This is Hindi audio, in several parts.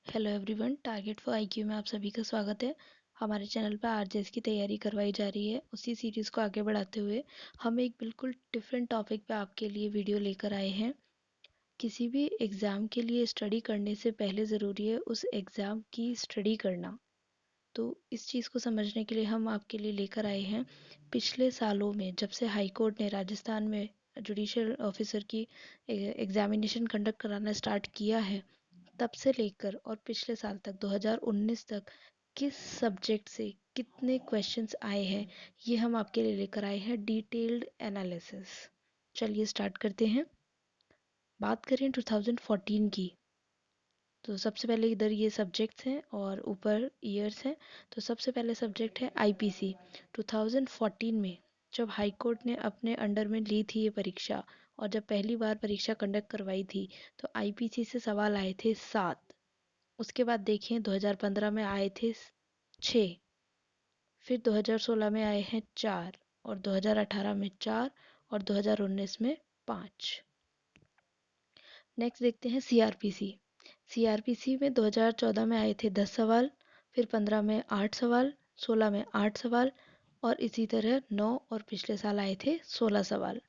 Hello everyone, target for IQ में आप सभी का स्वागत है। हमारे चैनल पर आरजेएस की तैयारी करवाई जा रही है। उसी सीरीज़ को आगे बढ़ाते हुए हम एक बिल्कुल डिफरेंट टॉपिक पे आपके लिए वीडियो लेकर आए हैं। किसी भी एग्ज़ाम के लिए स्टडी करने से पहले ज़रूरी है उस एग्ज़ाम की स्टडी करना। तो इस चीज़ को समझने के लिए हम आपके लिए लेकर आए हैं पिछले सालों में जब से हाई कोर्ट ने राजस्थान में जुडिशियल ऑफिसर की एग्जामिनेशन कंडक्ट कराना स्टार्ट किया है, तब से लेकर और पिछले साल तक 2019 तक किस सब्जेक्ट से कितने क्वेश्चंस आए हैं, ये हम आपके लिए लेकर आए हैं डिटेल्ड एनालिसिस। चलिए स्टार्ट करते हैं। बात करें 2014 की, तो सबसे पहले इधर ये सब्जेक्ट्स हैं और ऊपर ईयर्स हैं। तो सबसे पहले सब्जेक्ट है आईपीसी। 2014 में जब हाई कोर्ट ने अपने अंडर में ली थी ये परीक्षा और जब पहली बार परीक्षा कंडक्ट करवाई थी, तो आईपीसी से सवाल आए थे 7। उसके बाद देखें 2015 में आए थे 6, फिर 2016 में आए हैं 4 और 2018 में 4 और 2019 में 5। नेक्स्ट देखते हैं सीआरपीसी। सीआरपीसी में 2014 में आए थे 10 सवाल, फिर 15 में 8 सवाल, 16 में 8 सवाल और इसी तरह 9 और पिछले साल आए थे 16 सवाल।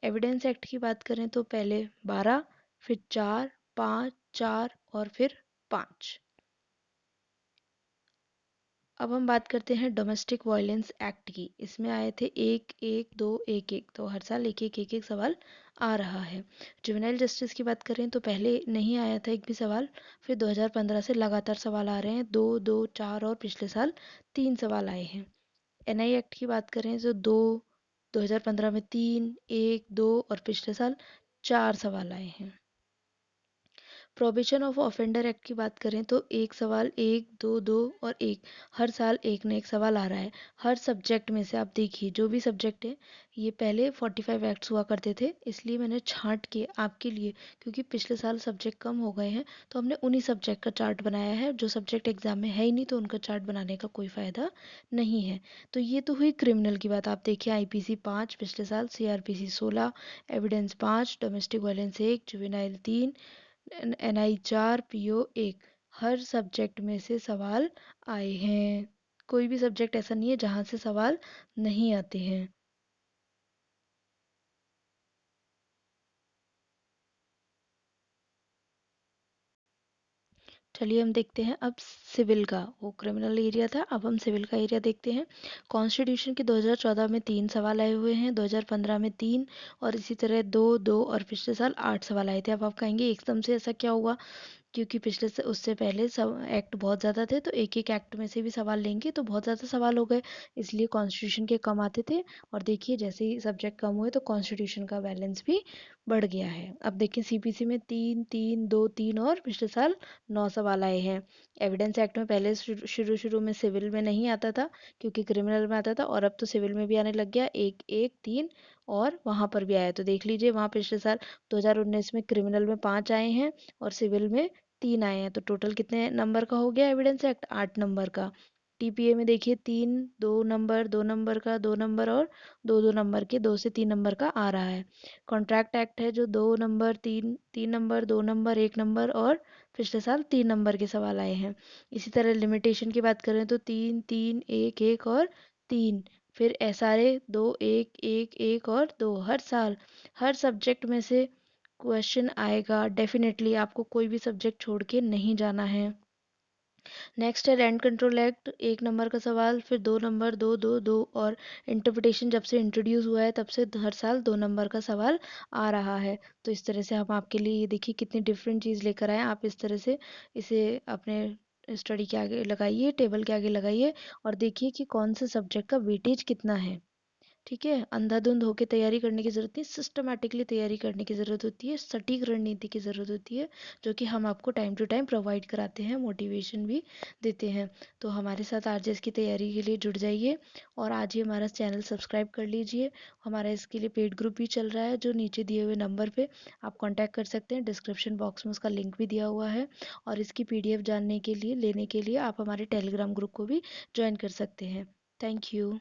एविडेंस एक्ट की बात करें तो पहले 12, फिर 4, 5, 4 और फिर 5। अब हम बात करते हैं डोमेस्टिक वायलेंस एक्ट की। इसमें आए थे 1, 1, 2, 1, 1, तो हर साल एक एक एक एक सवाल आ रहा है। जुवेनाइल जस्टिस की बात करें तो पहले नहीं आया था एक भी सवाल, फिर 2015 से लगातार सवाल आ रहे हैं, 2, 2, 4 और पिछले साल 3 सवाल आए हैं। एनआई एक्ट की बात करें तो 2, 2015 में 3, 1, 2 और पिछले साल 4 सवाल आए हैं। प्रोहिबिशन ऑफ ऑफेंडर एक्ट की बात करें तो एक सवाल, 1, 2, 2 और 1, हर साल एक न एक सवाल आ रहा है। हर सब्जेक्ट में से आप देखिए, जो भी सब्जेक्ट है, ये पहले 45 एक्ट्स हुआ करते थे, इसलिए मैंने छांट के आपके लिए, क्योंकि पिछले साल सब्जेक्ट कम हो गए हैं, तो हमने उन्हीं सब्जेक्ट का चार्ट बनाया है। जो सब्जेक्ट एग्जाम में है ही नहीं तो उनका चार्ट बनाने का कोई फ़ायदा नहीं है। तो ये तो हुई क्रिमिनल की बात। आप देखिए, आईपीसी 5 पिछले साल, CrPC 16, evidence 5, domestic violence 1, juvenile 3, NI 4, PO 1, हर सब्जेक्ट में से सवाल आए हैं। कोई भी सब्जेक्ट ऐसा नहीं है जहाँ से सवाल नहीं आते हैं। चलिए हम देखते हैं अब सिविल का। वो क्रिमिनल एरिया था, अब हम सिविल का एरिया देखते हैं। कॉन्स्टिट्यूशन के 2014 में 3 सवाल आए हुए हैं, 2015 में 3 और इसी तरह 2, 2 और पिछले साल 8 सवाल आए थे। अब आप कहेंगे एकदम से ऐसा क्या हुआ, क्योंकि पिछले से उससे पहले सब एक्ट बहुत ज़्यादा थे, तो एक एक एक्ट में से भी सवाल लेंगे तो बहुत ज़्यादा सवाल हो गए, इसलिए कॉन्स्टिट्यूशन के कम आते थे। और देखिए, जैसे ही सब्जेक्ट कम हुए तो कॉन्स्टिट्यूशन का बैलेंस भी बढ़ गया है। अब देखिए, सीपीसी में 3, 3, 2, 3 और पिछले साल 9 सवाल आए हैं। एविडेंस एक्ट में पहले शुरू शुरू में सिविल में नहीं आता था, क्योंकि क्रिमिनल में आता था, और अब तो सिविल में भी आने लग गया, 1, 1, 3 और वहाँ पर भी आया। तो देख लीजिए, वहाँ पिछले साल 2019 में क्रिमिनल में 5 आए हैं और सिविल में 3 आए हैं, तो टोटल कितने नंबर का हो गया एविडेंस एक्ट, 8 नंबर का। टीपीए में देखिए 3, 2 नंबर, 2 नंबर का, 2 नंबर और 2, 2 नंबर के, 2 से 3 नंबर का आ रहा है। कॉन्ट्रैक्ट एक्ट है जो 2 नंबर, 3, 3 नंबर, 2 नंबर, 1 नंबर और पिछले साल 3 नंबर के सवाल आए हैं। इसी तरह लिमिटेशन की बात करें तो 3, 3, 1, 1 और 3। फिर एसआरए 2, 1, 1, 1 और 2। हर साल हर सब्जेक्ट में से क्वेश्चन आएगा डेफिनेटली, आपको कोई भी सब्जेक्ट छोड़ के नहीं जाना है। नेक्स्ट है रैंट कंट्रोल एक्ट, 1 नंबर का सवाल, फिर 2 नंबर, 2, 2, 2 और इंटरप्रिटेशन जब से इंट्रोड्यूस हुआ है तब से हर साल 2 नंबर का सवाल आ रहा है। तो इस तरह से हम आपके लिए ये देखिए कितनी डिफरेंट चीज़ लेकर आए। आप इस तरह से इसे अपने स्टडी के आगे लगाइए, टेबल के आगे लगाइए और देखिए कि कौन से सब्जेक्ट का वेटेज कितना है। ठीक है, अंधाधुंध होकर तैयारी करने की ज़रूरत नहीं, सिस्टमैटिकली तैयारी करने की ज़रूरत होती है, सटीक रणनीति की ज़रूरत होती है, जो कि हम आपको टाइम टू टाइम प्रोवाइड कराते हैं, मोटिवेशन भी देते हैं। तो हमारे साथ आरजेएस की तैयारी के लिए जुड़ जाइए और आज ही हमारा चैनल सब्सक्राइब कर लीजिए। हमारा इसके लिए पेड ग्रुप भी चल रहा है, जो नीचे दिए हुए नंबर पे आप कॉन्टैक्ट कर सकते हैं। डिस्क्रिप्शन बॉक्स में उसका लिंक भी दिया हुआ है और इसकी पीडीएफ जानने के लिए, लेने के लिए आप हमारे टेलीग्राम ग्रुप को भी ज्वाइन कर सकते हैं। Thank you.